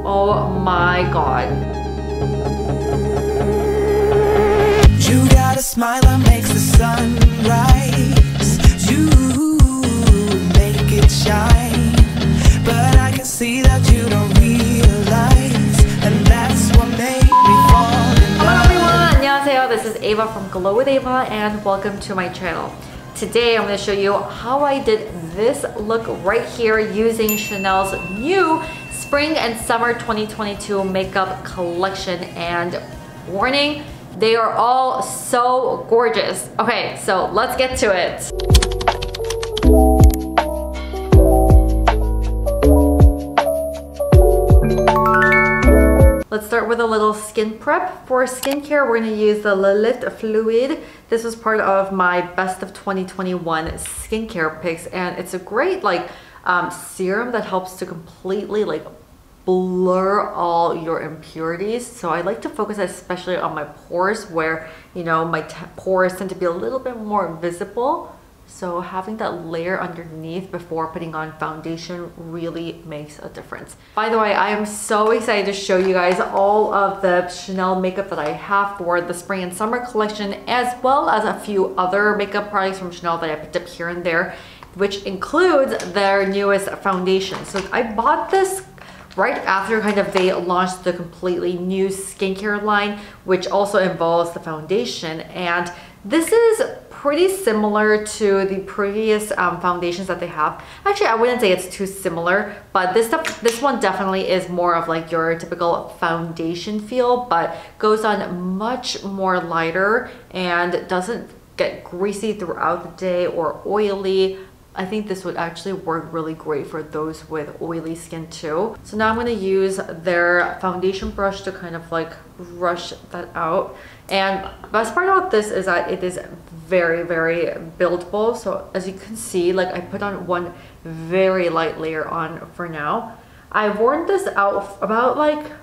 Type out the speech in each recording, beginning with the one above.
Oh my god. You got a smile that makes the sun rise. You make it shine. But I can see that you don't realize, and that's what made me fall in love. Hello everyone, 안녕하세요. This is Ava from Glow with Ava and welcome to my channel. Today I'm going to show you how I did this look right here using Chanel's new Spring and Summer 2022 makeup collection, and warning, they are all so gorgeous. Okay, so let's get to it. Let's start with a little skin prep. For skincare, we're going to use the Lift Fluide. This was part of my best of 2021 skincare picks, and it's a great serum that helps to completely blur all your impurities. So I like to focus especially on my pores where, you know, my pores tend to be a little bit more visible. So having that layer underneath before putting on foundation really makes a difference. By the way, I am so excited to show you guys all of the Chanel makeup that I have for the spring and summer collection, as well as a few other makeup products from Chanel that I picked up here and there, which includes their newest foundation. So I bought this right after they launched the completely new skincare line, which also involves the foundation. And this is pretty similar to the previous foundations that they have. Actually, I wouldn't say it's too similar, but this one definitely is more of your typical foundation feel, but goes on much more lighter and doesn't get greasy throughout the day or oily. I think this would actually work really great for those with oily skin too. So now I'm going to use their foundation brush to brush that out. And the best part about this is that it is very, very buildable. So as you can see, I put on one very light layer on for now. I've worn this out about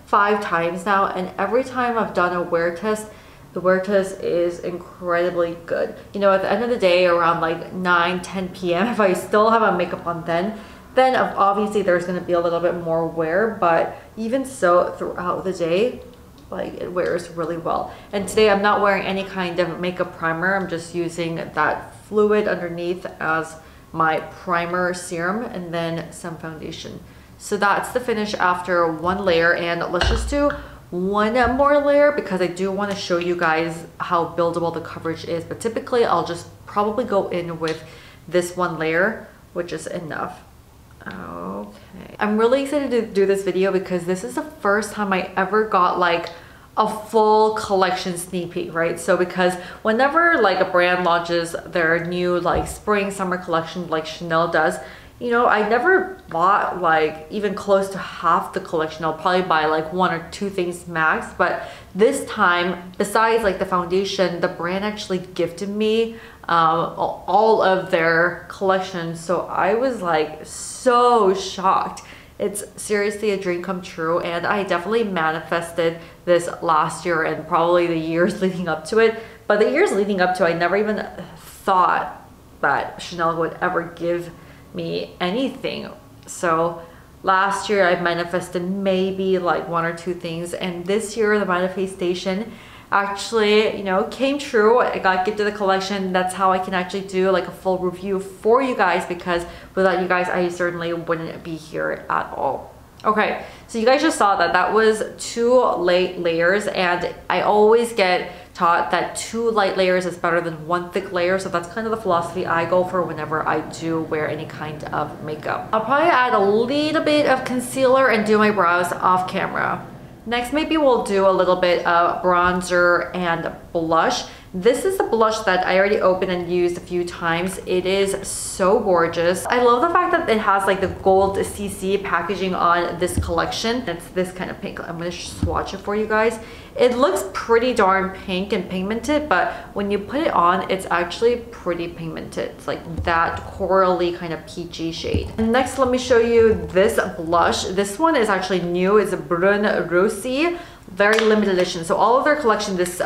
5 times now, and every time I've done a wear test, the wear test is incredibly good. You know, at the end of the day, around 9-10 p.m., if I still have my makeup on then obviously there's going to be a little bit more wear, but even so, throughout the day, it wears really well. And today I'm not wearing any kind of makeup primer. I'm just using that fluid underneath as my primer serum and then some foundation. So that's the finish after one layer, and let's just do one more layer because I do want to show you guys how buildable the coverage is, but typically I'll just probably go in with this one layer, which is enough. Okay, I'm really excited to do this video because this is the first time I ever got a full collection sneak peek, right? So because whenever a brand launches their new spring summer collection like Chanel does, you know, I never bought even close to half the collection. I'll probably buy 1 or 2 things max. But this time, besides the foundation, the brand actually gifted me all of their collection. So I was so shocked. It's seriously a dream come true, and I definitely manifested this last year and probably the years leading up to it. But the years leading up to it, I never even thought that Chanel would ever give me anything. So last year I manifested maybe 1 or 2 things, and this year the manifestation actually, you know, came true. I got gifted the collection. That's how I can actually do a full review for you guys, because without you guys I certainly wouldn't be here at all. Okay, so you guys just saw that was 2 light layers, and I always get taught that 2 light layers is better than 1 thick layer. So that's kind of the philosophy I go for whenever I do wear any kind of makeup. I'll probably add a little bit of concealer and do my brows off camera. Next, maybe we'll do a little bit of bronzer and blush. This is the blush that I already opened and used a few times. It is so gorgeous. I love the fact that it has the gold CC packaging on this collection. It's this kind of pink. I'm going to swatch it for you guys. It looks pretty darn pink and pigmented, but when you put it on, it's actually pretty pigmented. It's that corally kind of peachy shade. And next, let me show you this blush. This one is actually new. It's a Brun Rosy, very limited edition. So all of their collection, this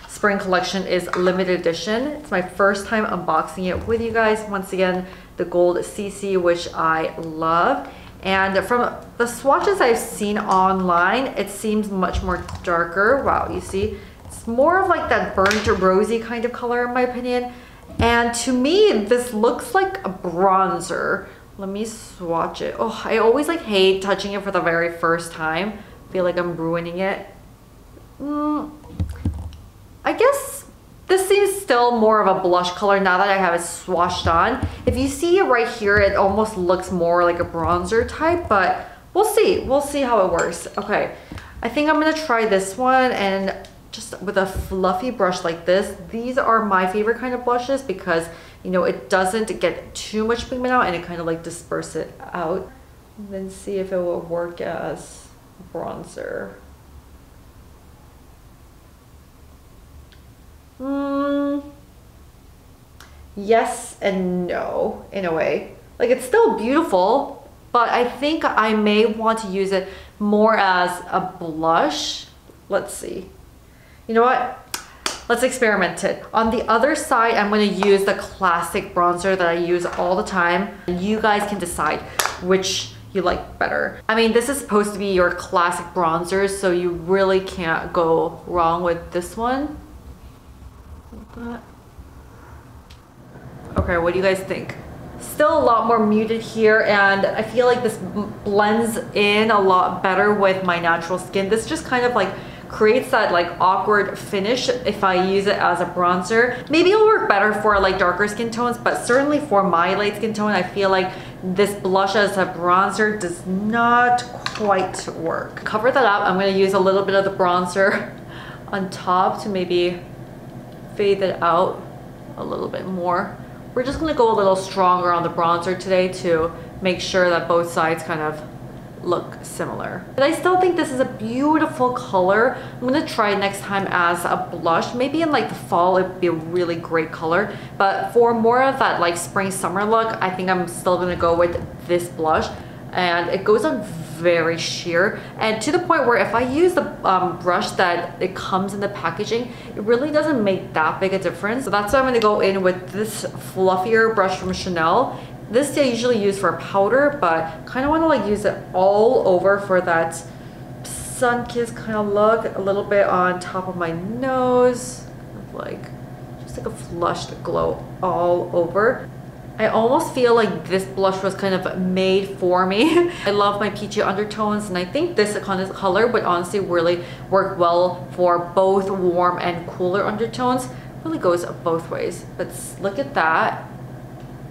spring collection, is limited edition. It's my first time unboxing it with you guys. Once again, the gold CC, which I love. And from the swatches I've seen online, it seems much more darker. Wow, you see? It's more of like that burnt or rosy kind of color in my opinion. And to me, this looks like a bronzer. Let me swatch it. Oh, I always like hate touching it for the very first time. I feel like I'm ruining it. I guess this seems still more of a blush color now that I have it swatched on. If you see it right here, it almost looks more like a bronzer type, but we'll see. We'll see how it works. Okay, I think I'm gonna try this one, and just with a fluffy brush like this. These are my favorite kind of blushes because, you know, it doesn't get too much pigment out and it kind of like disperse it out. And then see if it will work as bronzer. Yes and no, in a way. Like, it's still beautiful, but I think I may want to use it more as a blush. Let's see. You know what? Let's experiment it. On the other side, I'm going to use the classic bronzer that I use all the time. You guys can decide which you like better. I mean, this is supposed to be your classic bronzer, so you really can't go wrong with this one. Okay, what do you guys think? Still a lot more muted here, and I feel like this blends in a lot better with my natural skin. This just kind of like creates that like awkward finish if I use it as a bronzer. Maybe it'll work better for like darker skin tones, but certainly for my light skin tone, I feel like this blush as a bronzer does not quite work. Cover that up. I'm going to use a little bit of the bronzer on top to maybe fade it out a little bit more. We're just going to go a little stronger on the bronzer today to make sure that both sides kind of look similar. But I still think this is a beautiful color. I'm going to try it next time as a blush. Maybe in like the fall it'd be a really great color, but for more of that like spring summer look, I think I'm still going to go with this blush, and it goes on very sheer, and to the point where if I use the brush that it comes in the packaging, it really doesn't make that big a difference. So that's why I'm going to go in with this fluffier brush from Chanel. This I usually use for powder, but kind of want to like use it all over for that sun-kissed kind of look. A little bit on top of my nose, like just like a flushed glow all over. I almost feel like this blush was kind of made for me. I love my peachy undertones, and I think this kind of color would honestly really work well for both warm and cooler undertones. It really goes both ways. But look at that.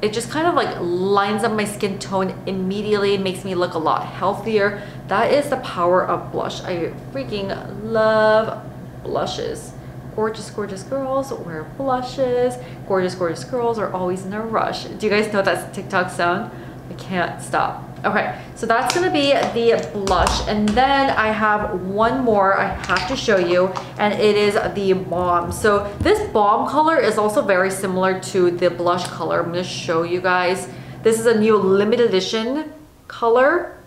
It just kind of like lines up my skin tone immediately, makes me look a lot healthier. That is the power of blush. I freaking love blushes. Gorgeous, gorgeous girls wear blushes. Gorgeous, gorgeous girls are always in a rush. Do you guys know that TikTok sound? I can't stop. Okay, so that's gonna be the blush, and then I have one more I have to show you, and it is the Balm. So this Balm color is also very similar to the blush color. I'm gonna show you guys. This is a new limited edition color.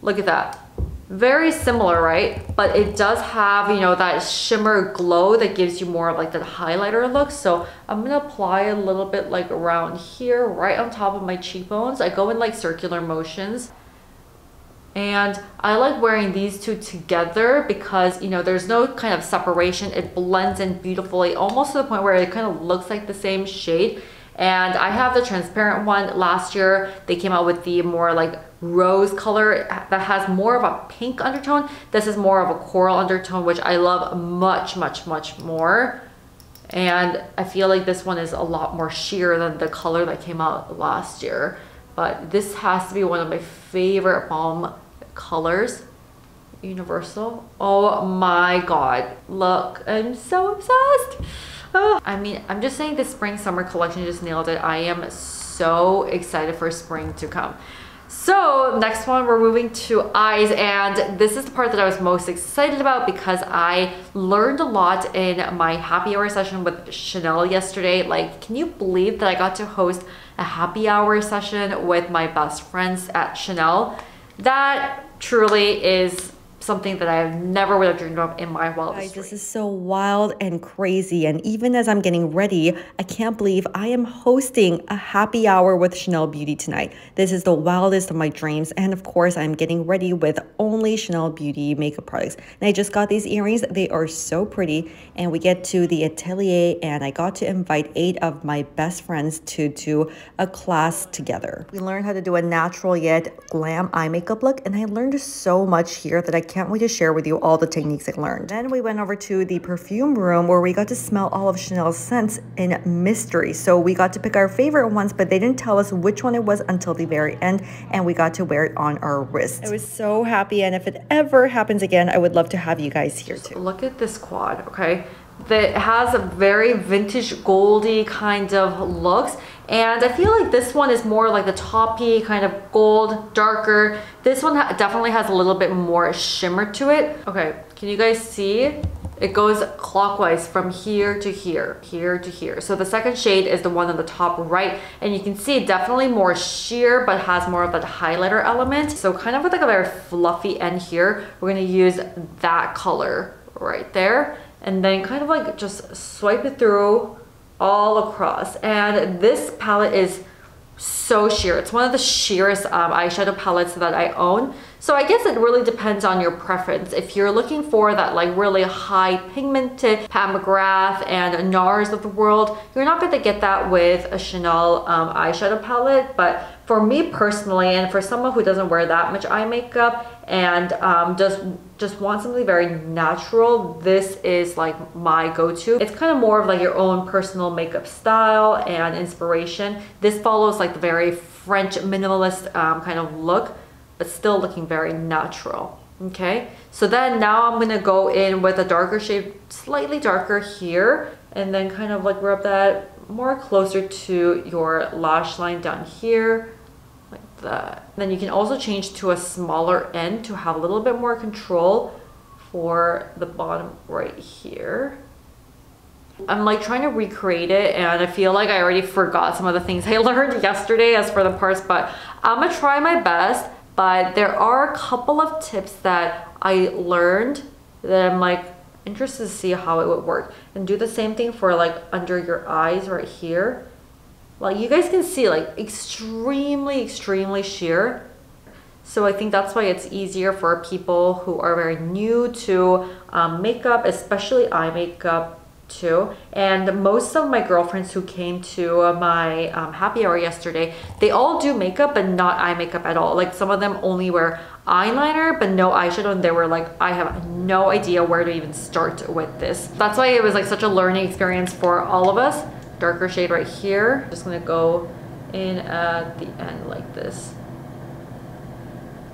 Look at that. Very similar, right? But it does have, you know, that shimmer glow that gives you more of like that highlighter look. So I'm gonna apply a little bit like around here, right on top of my cheekbones. I go in like circular motions. And I like wearing these two together because, you know, there's no kind of separation. It blends in beautifully, almost to the point where it kind of looks like the same shade. And I have the transparent one. Last year they came out with the more like rose color that has more of a pink undertone. This is more of a coral undertone, which I love much, much, much more. And I feel like this one is a lot more sheer than the color that came out last year. But this has to be one of my favorite Balm colors. Universal. Oh my god. Look, I'm so obsessed. Oh, I mean, I'm just saying, this spring summer collection just nailed it. I am so excited for spring to come. So next one, we're moving to eyes, and this is the part that I was most excited about because I learned a lot in my happy hour session with Chanel yesterday. Like, can you believe that I got to host a happy hour session with my best friends at Chanel? That truly is something that I never would have dreamed of in my wildest dreams. This is so wild and crazy, and even as I'm getting ready, I can't believe I am hosting a happy hour with Chanel Beauty tonight. This is the wildest of my dreams, and of course I'm getting ready with only Chanel Beauty makeup products. And I just got these earrings. They are so pretty, and we get to the Atelier, and I got to invite 8 of my best friends to do a class together. We learned how to do a natural yet glam eye makeup look, and I learned so much here that I can't wait to share with you all the techniques I learned. Then we went over to the perfume room where we got to smell all of Chanel's scents in mystery. So we got to pick our favorite ones, but they didn't tell us which one it was until the very end, and we got to wear it on our wrist. I was so happy, and if it ever happens again, I would love to have you guys here too. Look at this quad, okay? That has a very vintage goldy kind of looks, and I feel like this one is more like the taupey kind of gold, darker. This one definitely has a little bit more shimmer to it. Okay, can you guys see? It goes clockwise from here to here, here to here. So the second shade is the one on the top right, and you can see definitely more sheer, but has more of that highlighter element. So kind of with like a very fluffy end here, we're gonna use that color right there, and then kind of like just swipe it through all across. And this palette is so sheer. It's one of the sheerest eyeshadow palettes that I own. So I guess it really depends on your preference. If you're looking for that like really high pigmented Pat McGrath and NARS of the world, you're not going to get that with a Chanel eyeshadow palette. But for me personally, and for someone who doesn't wear that much eye makeup and just want something very natural, this is like my go-to. It's kind of more of like your own personal makeup style and inspiration. This follows like the very French minimalist kind of look, but still looking very natural. Okay, so then now I'm gonna go in with a darker shade, slightly darker here, and then kind of like rub that more closer to your lash line down here, like that. Then you can also change to a smaller end to have a little bit more control for the bottom right here. I'm like trying to recreate it, and I feel like I already forgot some of the things I learned yesterday as for the parts, but I'm gonna try my best. But there are a couple of tips that I learned that I'm like interested to see how it would work. And do the same thing for like under your eyes right here. Like you guys can see like extremely sheer. So I think that's why it's easier for people who are very new to makeup, especially eye makeup too. And most of my girlfriends who came to my happy hour yesterday, they all do makeup but not eye makeup at all. Like some of them only wear eyeliner but no eyeshadow, and they were like, I have no idea where to even start with this. That's why it was like such a learning experience for all of us. Darker shade right here. Just gonna go in at the end like this.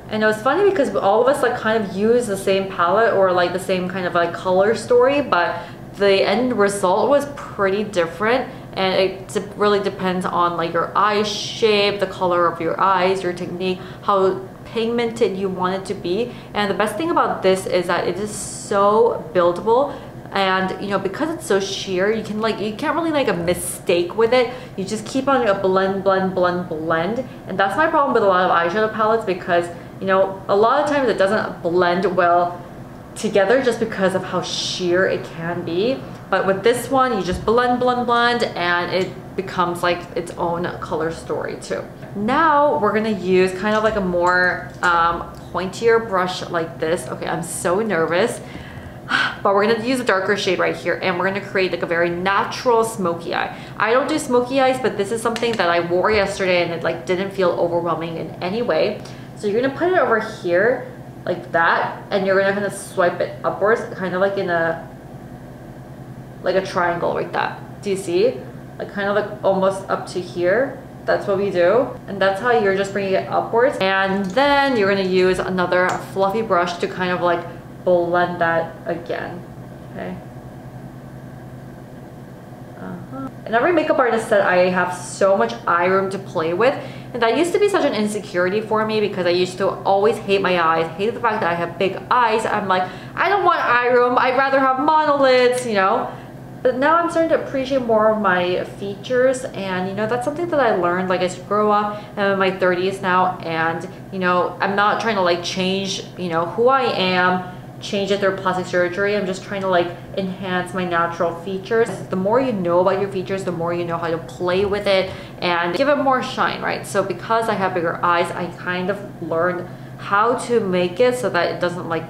And it was funny because all of us like kind of use the same palette or like the same kind of like color story, but the end result was pretty different, and it really depends on like your eye shape, the color of your eyes, your technique, how pigmented you want it to be. And the best thing about this is that it is so buildable, and you know, because it's so sheer, you can't really make a mistake with it. You just keep on a blend, and that's my problem with a lot of eyeshadow palettes, because you know, a lot of times it doesn't blend well together just because of how sheer it can be. But with this one, you just blend, and it becomes like its own color story too. Now we're gonna use kind of like a more pointier brush like this. Okay, I'm so nervous. But we're gonna use a darker shade right here, and we're gonna create like a very natural smoky eye. I don't do smoky eyes, but this is something that I wore yesterday and it like didn't feel overwhelming in any way. So you're gonna put it over here like that, and you're gonna kind of swipe it upwards, kind of like in a triangle like that. Do you see? Like kind of like almost up to here. That's what we do, and that's how you're just bringing it upwards. And then you're gonna use another fluffy brush to kind of like blend that again. Okay. And every makeup artist said I have so much eye room to play with, and that used to be such an insecurity for me because I used to always hate my eyes, hate the fact that I have big eyes. I'm like, I don't want eye room, I'd rather have monolids, you know. But now I'm starting to appreciate more of my features, and you know, that's something that I learned like as you grow up. I'm in my 30s now, and you know, I'm not trying to like change, you know, who I am, change it through plastic surgery. I'm just trying to like enhance my natural features. The more you know about your features, the more you know how to play with it and give it more shine, right? So because I have bigger eyes, I kind of learned how to make it so that it doesn't like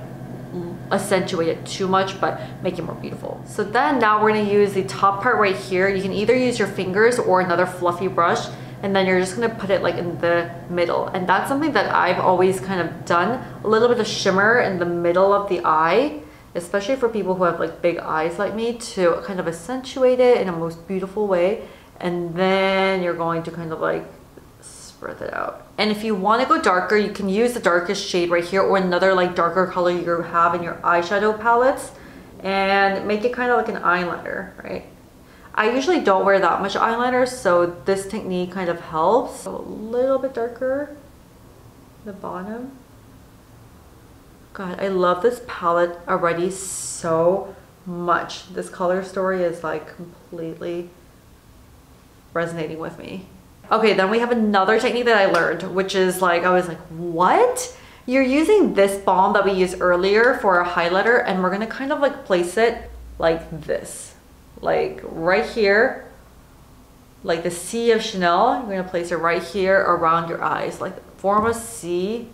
accentuate it too much, but make it more beautiful. So then now we're going to use the top part right here. You can either use your fingers or another fluffy brush, and then you're just going to put it like in the middle. And that's something that I've always kind of done, a little bit of shimmer in the middle of the eye, especially for people who have like big eyes like me, to kind of accentuate it in a most beautiful way. And then you're going to kind of like spread it out. And if you want to go darker, you can use the darkest shade right here or another like darker color you have in your eyeshadow palettes and make it kind of like an eyeliner, right? I usually don't wear that much eyeliner, so this technique kind of helps. So a little bit darker, the bottom. God, I love this palette already so much. This color story is like completely resonating with me. Okay, then we have another technique that I learned, which is like, I was like, what? You're using this balm that we used earlier for a highlighter, and we're gonna kind of like place it like this. Like right here, like the C of Chanel, you're gonna place it right here around your eyes, like form a C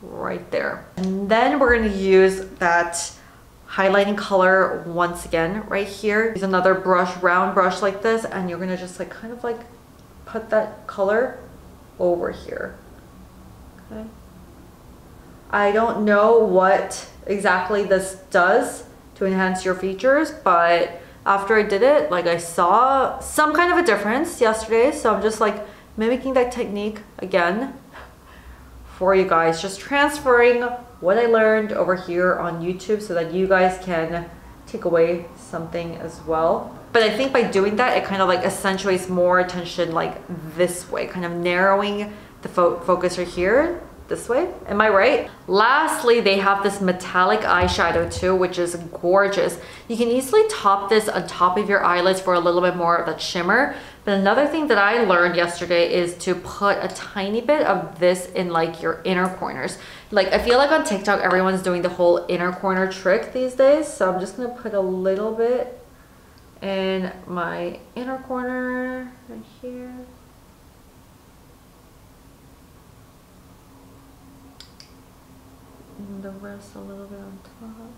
right there. And then we're gonna use that highlighting color once again right here. Use another brush, round brush like this, and you're gonna just like kind of like put that color over here. Okay. I don't know what exactly this does to enhance your features, but after I did it, like I saw some kind of a difference yesterday, so I'm just like mimicking that technique again for you guys, just transferring what I learned over here on YouTube so that you guys can take away something as well. But I think by doing that, it kind of like accentuates more attention like this way, kind of narrowing the focus right here, this way. Am I right? Lastly, they have this metallic eyeshadow too, which is gorgeous. You can easily top this on top of your eyelids for a little bit more of that shimmer. But another thing that I learned yesterday is to put a tiny bit of this in like your inner corners. Like I feel like on TikTok, everyone's doing the whole inner corner trick these days. So I'm just gonna put a little bit in my inner corner right here. And the rest a little bit on top.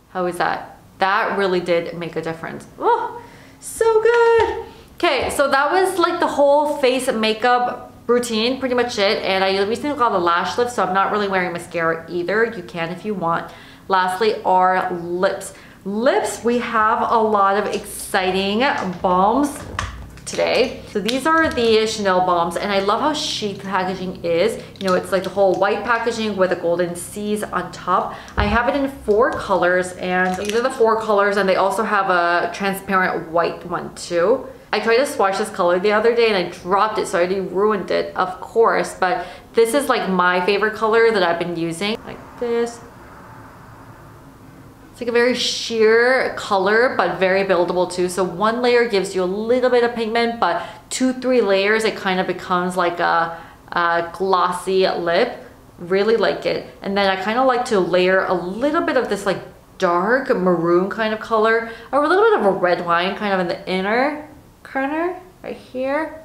How is that? That really did make a difference. Oh, so good. Okay, so that was like the whole face makeup routine, pretty much it. And I recently got a lash lift, so I'm not really wearing mascara either. You can if you want. Lastly are lips. Lips, we have a lot of exciting balms today. So these are the Chanel balms, and I love how chic the packaging is. You know, it's like the whole white packaging with the golden C's on top. I have it in 4 colors, and these are the 4 colors, and they also have a transparent white one too. I tried to swatch this color the other day and I dropped it, so I already ruined it, of course, but this is like my favorite color that I've been using. Like this. It's like a very sheer color, but very buildable too. So 1 layer gives you a little bit of pigment, but 2-3 layers, it kind of becomes like a glossy lip. Really like it. And then I kind of like to layer a little bit of this like dark maroon kind of color, or a little bit of a red wine kind of in the inner corner right here.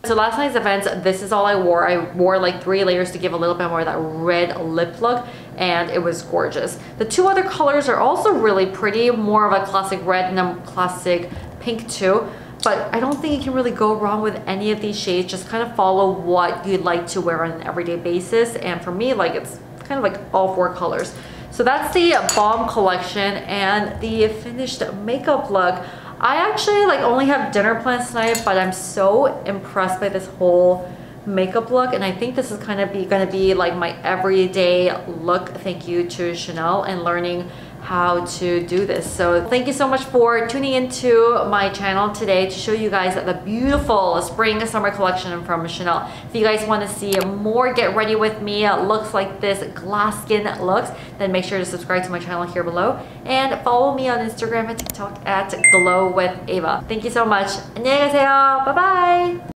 So last night's events, this is all I wore. I wore like 3 layers to give a little bit more of that red lip look, and it was gorgeous. The 2 other colors are also really pretty, more of a classic red and a classic pink too. But I don't think you can really go wrong with any of these shades. Just kind of follow what you'd like to wear on an everyday basis. And for me, like it's kind of like all 4 colors. So that's the Balm collection and the finished makeup look. I actually like only have dinner plans tonight, but I'm so impressed by this whole makeup look, and I think this is kind of gonna be like my everyday look. Thank you to Chanel and learning how to do this. So thank you so much for tuning into my channel today to show you guys the beautiful spring summer collection from Chanel. If you guys want to see more get ready with me looks like this, glass skin looks, then make sure to subscribe to my channel here below and follow me on Instagram and TikTok at Glow with Ava. Thank you so much. 안녕히 가세요. Bye bye.